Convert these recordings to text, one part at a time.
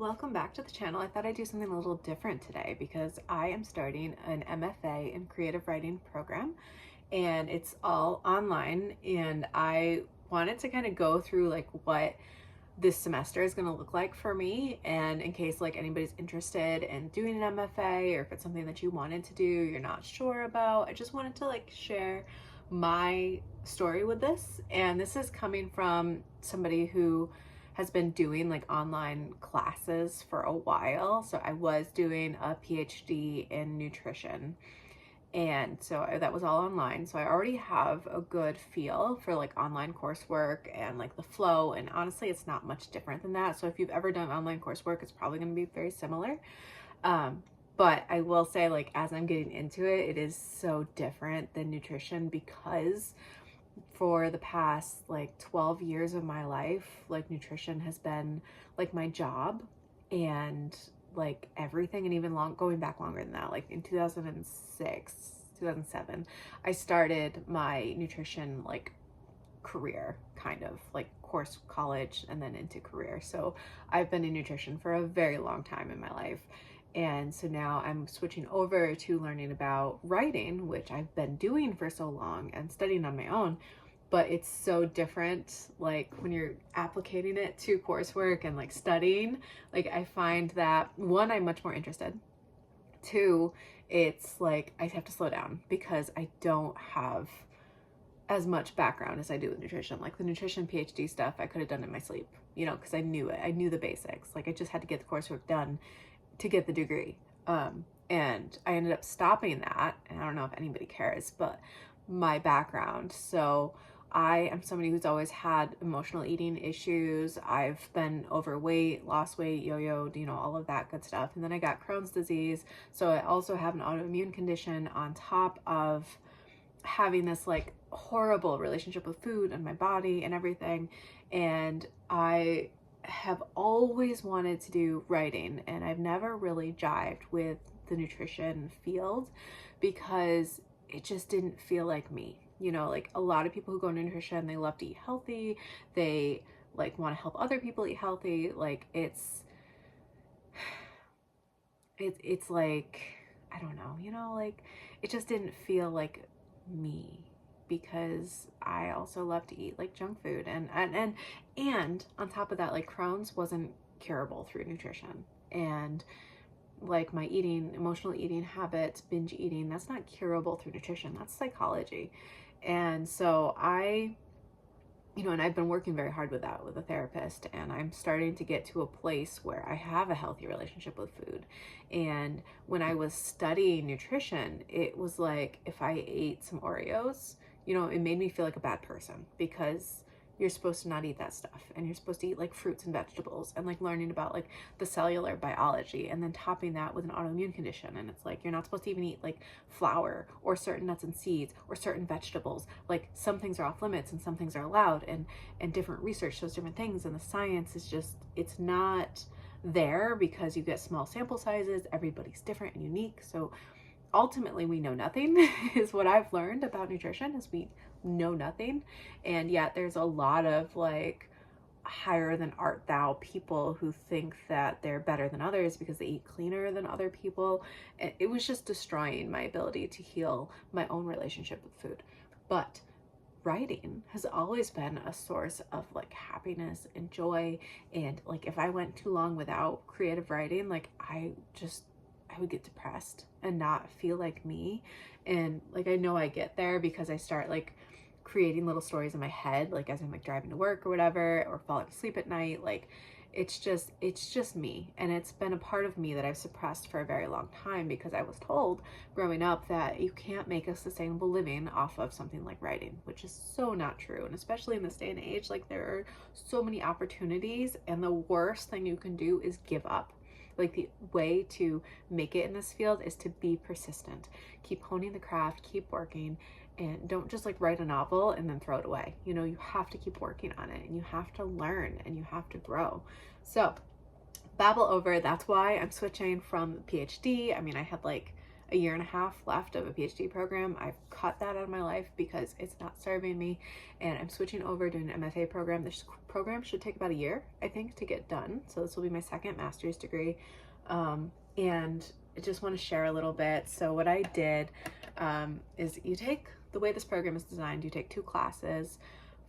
Welcome back to the channel. I thought I'd do something a little different today because I am starting an MFA in creative writing program, and it's all online, and I wanted to kind of go through like what this semester is going to look like for me, and in case like anybody's interested in doing an MFA, or if it's something that you wanted to do, you're not sure about, I just wanted to like share my story with this. And this is coming from somebody who has been doing like online classes for a while. So I was doing a PhD in nutrition, and so that was all online. So I already have a good feel for like online coursework and like the flow, and honestly it's not much different than that. So if you've ever done online coursework, it's probably going to be very similar. But I will say, like, as I'm getting into it, it is so different than nutrition, because for the past like 12 years of my life, like nutrition has been like my job, and like everything, and even going back longer than that, like in 2007, I started my nutrition like career, kind of like course, college, and then into career. So I've been in nutrition for a very long time in my life. And so now I'm switching over to learning about writing, which I've been doing for so long and studying on my own. But it's so different, like when you're applicating it to coursework and like studying. Like I find that, one, I'm much more interested. Two, it's like I have to slow down because I don't have as much background as I do with nutrition. Like the nutrition PhD stuff I could have done in my sleep, you know, because I knew it. I knew the basics. Like I just had to get the coursework done to get the degree. And I ended up stopping that, and I don't know if anybody cares, but my background. So I am somebody who's always had emotional eating issues. I've been overweight, lost weight, yo-yoed, you know, all of that good stuff. And then I got Crohn's disease. So I also have an autoimmune condition on top of having this like horrible relationship with food and my body and everything. And I have always wanted to do writing, and I've never really jived with the nutrition field because it just didn't feel like me. You know, like a lot of people who go into nutrition, they love to eat healthy. They like want to help other people eat healthy. Like it's like, I don't know, you know, like it just didn't feel like me, because I also love to eat like junk food, and on top of that, like Crohn's wasn't curable through nutrition, and like my emotional eating habits, binge eating, that's not curable through nutrition, that's psychology. And so and I've been working very hard with that with a therapist, and I'm starting to get to a place where I have a healthy relationship with food. And when I was studying nutrition, it was like if I ate some Oreos, you know, it made me feel like a bad person, because you're supposed to not eat that stuff, and you're supposed to eat like fruits and vegetables, and like learning about like the cellular biology, and then topping that with an autoimmune condition. And it's like you're not supposed to even eat like flour or certain nuts and seeds or certain vegetables. Like some things are off limits and some things are allowed, and different research shows different things, and the science is just, it's not there because you get small sample sizes, everybody's different and unique. So ultimately we know nothing is what I've learned about nutrition, is we know nothing. And yet there's a lot of like higher than art thou people who think that they're better than others because they eat cleaner than other people. And it was just destroying my ability to heal my own relationship with food. But writing has always been a source of like happiness and joy. And like if I went too long without creative writing, like I would get depressed and not feel like me. And like I know I get there because I start like creating little stories in my head, like as I'm like driving to work or whatever, or falling asleep at night. Like it's just me, and it's been a part of me that I've suppressed for a very long time, because I was told growing up that you can't make a sustainable living off of something like writing, which is so not true. And especially in this day and age, like there are so many opportunities, and the worst thing you can do is give up. Like the way to make it in this field is to be persistent, keep honing the craft, keep working, and don't just like write a novel and then throw it away. You know, you have to keep working on it, and you have to learn, and you have to grow. So babble over, that's why I'm switching from PhD. I mean, I a year and a half left of a PhD program. I've cut that out of my life because it's not serving me, and I'm switching over to an MFA program. This program should take about a year, I think, to get done. So this will be my second master's degree. And I just want to share a little bit. So what I did is the way this program is designed, you take 2 classes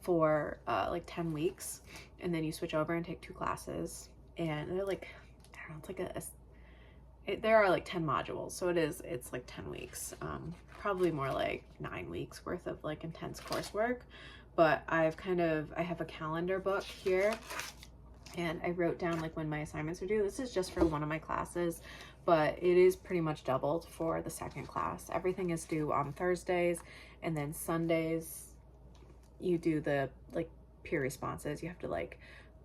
for like 10 weeks, and then you switch over and take 2 classes, and they're like, I don't know, it's like there are like 10 modules, so it's like 10 weeks, probably more like 9 weeks worth of like intense coursework. But I have a calendar book here, and I wrote down like when my assignments are due. This is just for one of my classes, but it is pretty much doubled for the second class. Everything is due on Thursdays, and then Sundays you do the like peer responses. You have to like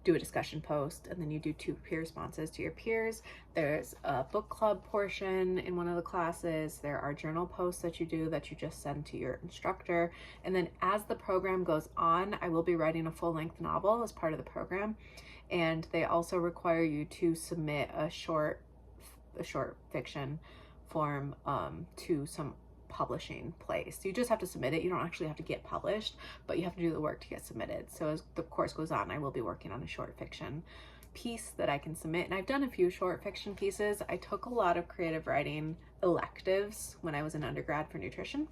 do a discussion post, and then you do 2 peer responses to your peers. There's a book club portion in one of the classes. There are journal posts that you do that you just send to your instructor. And then as the program goes on, I will be writing a full-length novel as part of the program. And they also require you to submit a short fiction form to some publishing place. You just have to submit it. You don't actually have to get published, but you have to do the work to get submitted. So as the course goes on, I will be working on a short fiction piece that I can submit. And I've done a few short fiction pieces. I took a lot of creative writing electives when I was in undergrad for nutrition.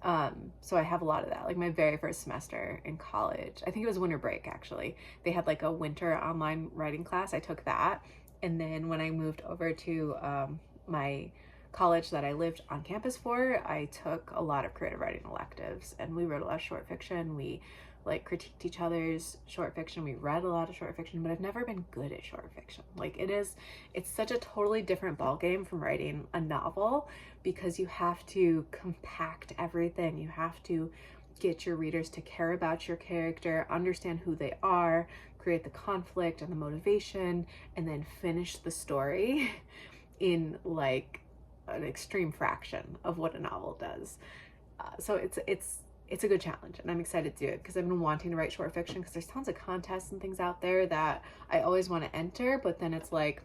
So I have a lot of that. Like my very first semester in college, I think it was winter break actually, they had like a winter online writing class. I took that. And then when I moved over to my college that I lived on campus for, I took a lot of creative writing electives, and we wrote a lot of short fiction. We like critiqued each other's short fiction. We read a lot of short fiction, but I've never been good at short fiction. Like it's such a totally different ballgame from writing a novel, because you have to compact everything. You have to get your readers to care about your character, understand who they are, create the conflict and the motivation, and then finish the story in like an extreme fraction of what a novel does. So it's a good challenge, and I'm excited to do it because I've been wanting to write short fiction, because there's tons of contests and things out there that I always want to enter, but then it's like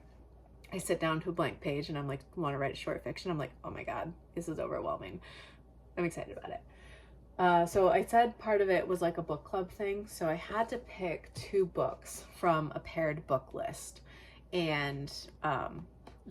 I sit down to a blank page and I'm like, want to write a short fiction. I'm like, oh my god, this is overwhelming. I'm excited about it. So I said part of it was like a book club thing, so I had to pick 2 books from a paired book list. And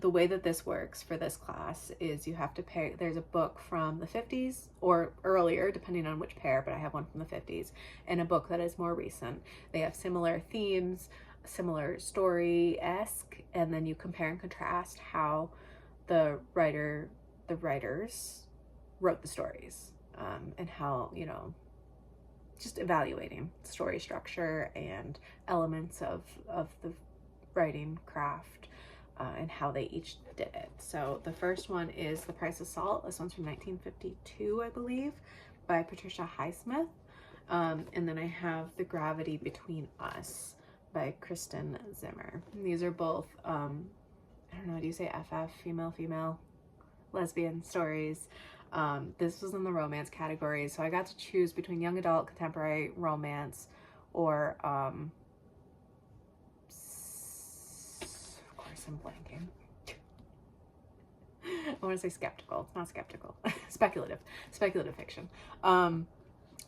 the way that this works for this class is you have to pick, there's a book from the 50s or earlier, depending on which pair, but I have one from the 50s, and a book that is more recent. They have similar themes, similar story-esque, and then you compare and contrast how the writers wrote the stories, and how, you know, just evaluating story structure and elements of the writing craft, and how they each did it. So the first one is The Price of Salt. This one's from 1952, I believe, by Patricia Highsmith. And then I have The Gravity Between Us by Kristen Zimmer. And these are both, I don't know, do you say FF, female, lesbian stories. This was in the romance category, so I got to choose between young adult, contemporary, romance, or I'm blanking. I want to say skeptical. It's not skeptical. Speculative fiction. So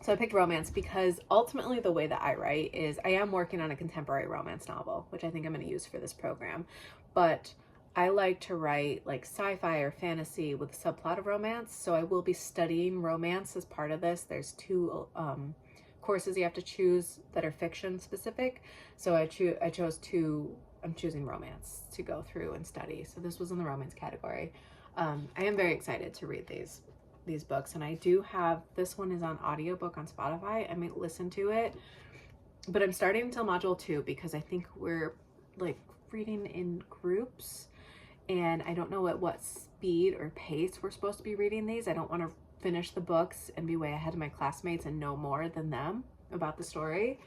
I picked romance because ultimately the way that I write is I am working on a contemporary romance novel, which I think I'm going to use for this program. But I like to write like sci-fi or fantasy with a subplot of romance. So I will be studying romance as part of this. There's 2 courses you have to choose that are fiction specific. So I chose 2. I'm choosing romance to go through and study. So this was in the romance category. I am very excited to read these books, and I do have, this one is on audiobook on Spotify. I might listen to it, but I'm starting until module 2 because I think we're like reading in groups, and I don't know at what speed or pace we're supposed to be reading these. I don't want to finish the books and be way ahead of my classmates and know more than them about the story.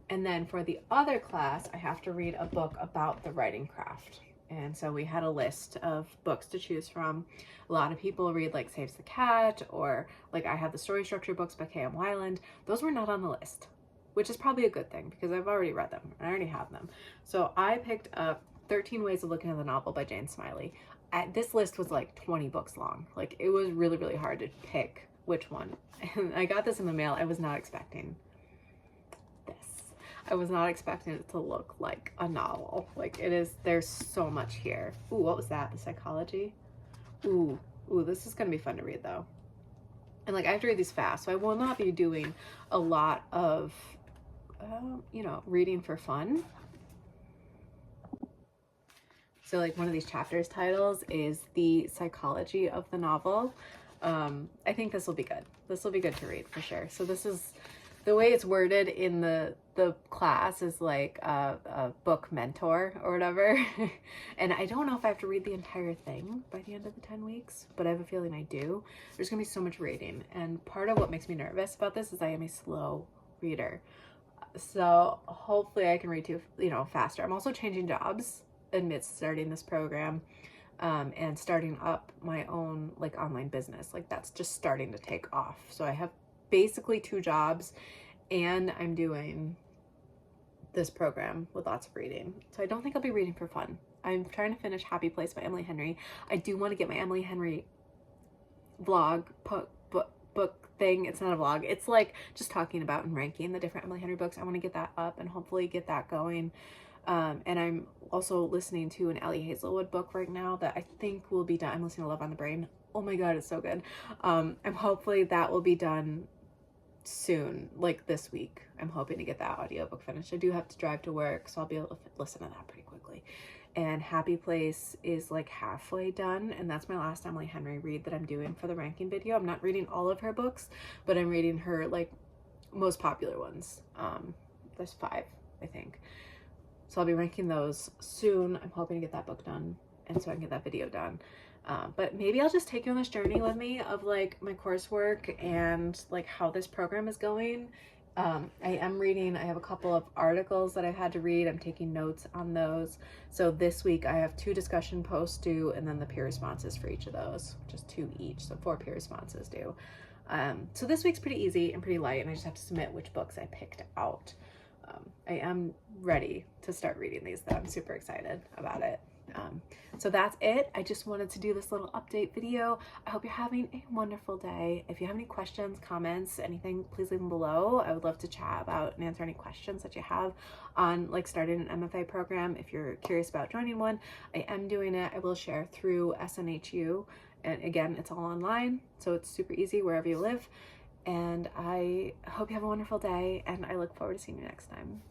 And then for the other class, I have to read a book about the writing craft. And so we had a list of books to choose from. A lot of people read like Saves the Cat, or like I have the story structure books by K.M. Weiland. Those were not on the list, which is probably a good thing because I've already read them. I already have them. So I picked up 13 Ways of Looking at the Novel by Jane Smiley. This list was like 20 books long. Like, it was really, really hard to pick which one. And I got this in the mail. I was not expecting this. I was not expecting it to look like a novel. Like, it is, there's so much here. Ooh, what was that? The psychology? Ooh, this is going to be fun to read though. And like, I have to read these fast, so I will not be doing a lot of, you know, reading for fun. So like, one of these chapters titles is The Psychology of the Novel. I think this will be good. This will be good to read for sure. So this is, the way it's worded in the class is like a book mentor or whatever. And I don't know if I have to read the entire thing by the end of the 10 weeks, but I have a feeling I do. There's gonna be so much reading. And part of what makes me nervous about this is I am a slow reader. So hopefully I can read too, you know, faster. I'm also changing jobs amidst starting this program. And starting up my own like online business. Like, that's just starting to take off. So I have basically 2 jobs, and I'm doing this program with lots of reading. So I don't think I'll be reading for fun. I'm trying to finish Happy Place by Emily Henry. I do want to get my Emily Henry vlog book thing. It's not a vlog. It's like just talking about and ranking the different Emily Henry books. I want to get that up and hopefully get that going. And I'm also listening to an Ellie Hazelwood book right now that I think will be done. I'm listening to Love on the Brain. Oh my God, it's so good. I'm hopefully that will be done soon, like this week. I'm hoping to get that audiobook finished. I do have to drive to work, so I'll be able to listen to that pretty quickly. And Happy Place is like halfway done, and that's my last Emily Henry read that I'm doing for the ranking video. I'm not reading all of her books, but I'm reading her like most popular ones. There's 5, I think. So I'll be ranking those soon. I'm hoping to get that book done, and so I can get that video done. But maybe I'll just take you on this journey with me of like my coursework and like how this program is going. I am reading, I have a couple of articles that I've had to read. I'm taking notes on those. So this week I have 2 discussion posts due, and then the peer responses for each of those, just 2 each. So 4 peer responses due. So this week's pretty easy and pretty light, and I just have to submit which books I picked out. I am ready to start reading these though. I'm super excited about it. So that's it. I just wanted to do this little update video. I hope you're having a wonderful day. If you have any questions, comments, anything, please leave them below. I would love to chat about and answer any questions that you have on like starting an MFA program. If you're curious about joining one, I am doing it. I will share through SNHU. And again, it's all online, so it's super easy wherever you live. And I hope you have a wonderful day, and I look forward to seeing you next time.